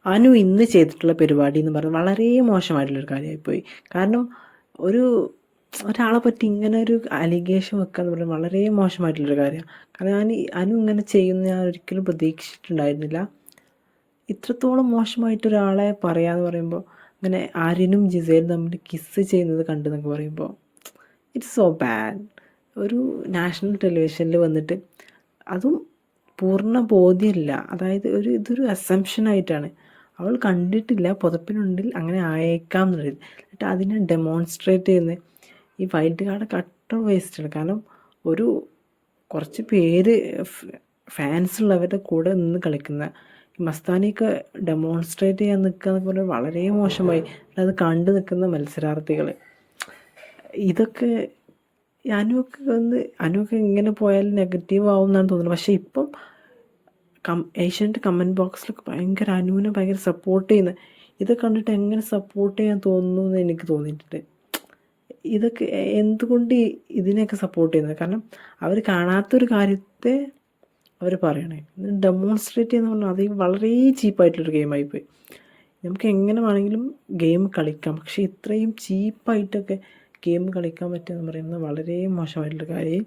അനു ഇന്ന് ചെയ്തിട്ടുള്ള പരിപാടി എന്ന് പറയുന്നത് വളരെ മോശമായിട്ടുള്ളൊരു കാര്യമായിപ്പോയി. കാരണം ഒരു ഒരാളെ പറ്റി ഇങ്ങനെ ഒരു അലിഗേഷൻ വെക്കുക എന്ന് പറയുന്നത് വളരെ മോശമായിട്ടുള്ളൊരു കാര്യമാണ്. കാരണം അനു ഇങ്ങനെ ചെയ്യുന്ന ഞാൻ ഒരിക്കലും പ്രതീക്ഷിച്ചിട്ടുണ്ടായിരുന്നില്ല. ഇത്രത്തോളം മോശമായിട്ടൊരാളെ പറയാന്ന് പറയുമ്പോൾ, അങ്ങനെ ആര്യനും ജിസേലും തമ്മിൽ കിസ്സ് ചെയ്യുന്നത് കണ്ടെന്നൊക്കെ പറയുമ്പോൾ ഇറ്റ്സ് സോ ബാഡ്. ഒരു നാഷണൽ ടെലിവിഷനിൽ വന്നിട്ട്, അതും പൂർണ്ണ ബോധ്യമില്ല. അതായത് ഇതൊരു അസംഷനായിട്ടാണ്. അവൾ കണ്ടിട്ടില്ല, പുതപ്പിനുള്ളിൽ അങ്ങനെ ആയേക്കാം എന്നുള്ളത്. എന്നിട്ട് അതിനെ ഡെമോൺസ്ട്രേറ്റ് ചെയ്യുന്നത് ഈ വൈൽഡ് കാർഡ് കട്ട വേസ്റ്റാണ്. കാരണം ഒരു കുറച്ച് പേര് ഫാൻസ് ഉള്ളവരുടെ കൂടെ നിന്ന് കളിക്കുന്ന ഈ മസ്താനിയൊക്കെ ഡെമോൺസ്ട്രേറ്റ് ചെയ്യാൻ നിൽക്കുക എന്നൊക്കെ പറഞ്ഞാൽ വളരെ മോശമായി. അത് കണ്ടു നിൽക്കുന്ന മത്സരാർത്ഥികൾ ഇതൊക്കെ അനുവൊക്കെ ഇങ്ങനെ പോയാൽ നെഗറ്റീവ് ആവും എന്നാണ് തോന്നുന്നത്. പക്ഷേ ഇപ്പം ഏഷ്യാനെറ്റ് കമൻറ്റ് ബോക്സിലൊക്കെ അനുവിനെ ഭയങ്കര സപ്പോർട്ട് ചെയ്യുന്നത്, ഇതൊക്കെ കണ്ടിട്ട് എങ്ങനെ സപ്പോർട്ട് ചെയ്യാൻ തോന്നുന്നു എന്ന് എനിക്ക് തോന്നിയിട്ടുണ്ട്. ഇതൊക്കെ എന്തുകൊണ്ട് ഇതിനെയൊക്കെ സപ്പോർട്ട് ചെയ്യുന്നത്? കാരണം അവർ കാണാത്തൊരു കാര്യത്തെ അവർ പറയണേ, ഡെമോൺസ്ട്രേറ്റ് ചെയ്യുന്ന പറഞ്ഞാൽ അത് വളരെ ചീപ്പായിട്ടുള്ളൊരു ഗെയിമായിപ്പോയി. നമുക്ക് എങ്ങനെ വേണമെങ്കിലും ഗെയിം കളിക്കാം, പക്ഷേ ഇത്രയും ചീപ്പായിട്ടൊക്കെ ഗെയിം കളിക്കാൻ പറ്റുക എന്ന് പറയുന്നത് വളരെ മോശമായിട്ടുള്ള കാര്യം.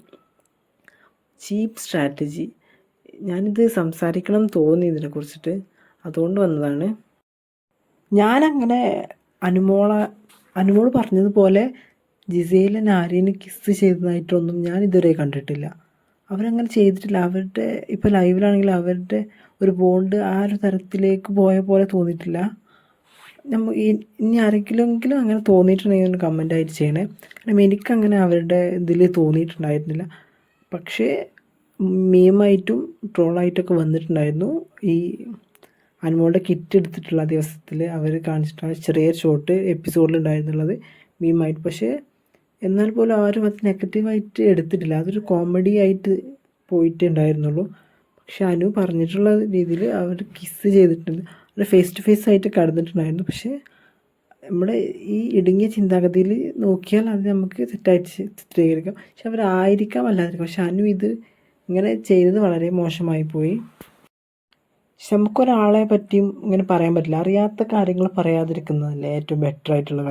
ചീപ്പ് സ്ട്രാറ്റജി. ഞാനിത് സംസാരിക്കണം എന്ന് തോന്നി ഇതിനെക്കുറിച്ചിട്ട്, അതുകൊണ്ട് വന്നതാണ്. ഞാനങ്ങനെ അനുമോൾ പറഞ്ഞതുപോലെ ജിസേലും ആര്യനും കിസ് ചെയ്തതായിട്ടൊന്നും ഞാൻ ഇതുവരെ കണ്ടിട്ടില്ല. അവരങ്ങനെ ചെയ്തിട്ടില്ല. അവരുടെ ഇപ്പോൾ ലൈവിലാണെങ്കിൽ അവരുടെ ഒരു ബോണ്ട് ആ ഒരു തരത്തിലേക്ക് പോയ പോലെ തോന്നിയിട്ടില്ല. ഇനി ആരെങ്കിലും അങ്ങനെ തോന്നിയിട്ടുണ്ടെങ്കിൽ കമൻ്റ് ആയിട്ട് ചെയ്യണേ. കാരണം എനിക്കങ്ങനെ അവരുടെ ഇതിൽ തോന്നിയിട്ടുണ്ടായിരുന്നില്ല. പക്ഷേ മീമായിട്ടും ട്രോളായിട്ടൊക്കെ വന്നിട്ടുണ്ടായിരുന്നു. ഈ അനുമോളുടെ കിറ്റ് എടുത്തിട്ടുള്ള ദിവസത്തിൽ അവർ കാണിച്ചിട്ടുള്ള ചെറിയ ഷോട്ട് എപ്പിസോഡിലുണ്ടായിരുന്നുള്ളത് മീമായിട്ട്. പക്ഷേ എന്നാൽ പോലും ആരും അത് നെഗറ്റീവായിട്ട് എടുത്തിട്ടില്ല. അതൊരു കോമഡി ആയിട്ട് പോയിട്ടേ ഉണ്ടായിരുന്നുള്ളൂ. പക്ഷെ അനു പറഞ്ഞിട്ടുള്ള രീതിയിൽ അവർ കിസ് ചെയ്തിട്ടുണ്ട്, അവർ ഫേസ് ടു ഫേസ് ആയിട്ട് കടന്നിട്ടുണ്ടായിരുന്നു. പക്ഷേ നമ്മുടെ ഈ ഇടുങ്ങിയ ചിന്താഗതിയിൽ നോക്കിയാൽ അത് നമുക്ക് തെറ്റായിട്ട് ചിത്രീകരിക്കാം. പക്ഷെ അവരായിരിക്കാം അല്ലാതിരിക്കാം. പക്ഷെ അനു ഇത് ഇങ്ങനെ ചെയ്തത് വളരെ മോശമായി പോയി. പക്ഷെ നമുക്കൊരാളെ പറ്റിയും ഇങ്ങനെ പറയാൻ പറ്റില്ല. അറിയാത്ത കാര്യങ്ങൾ പറയാതിരിക്കുന്നതല്ലേ ഏറ്റവും ബെറ്റർ ആയിട്ടുള്ള കാര്യം.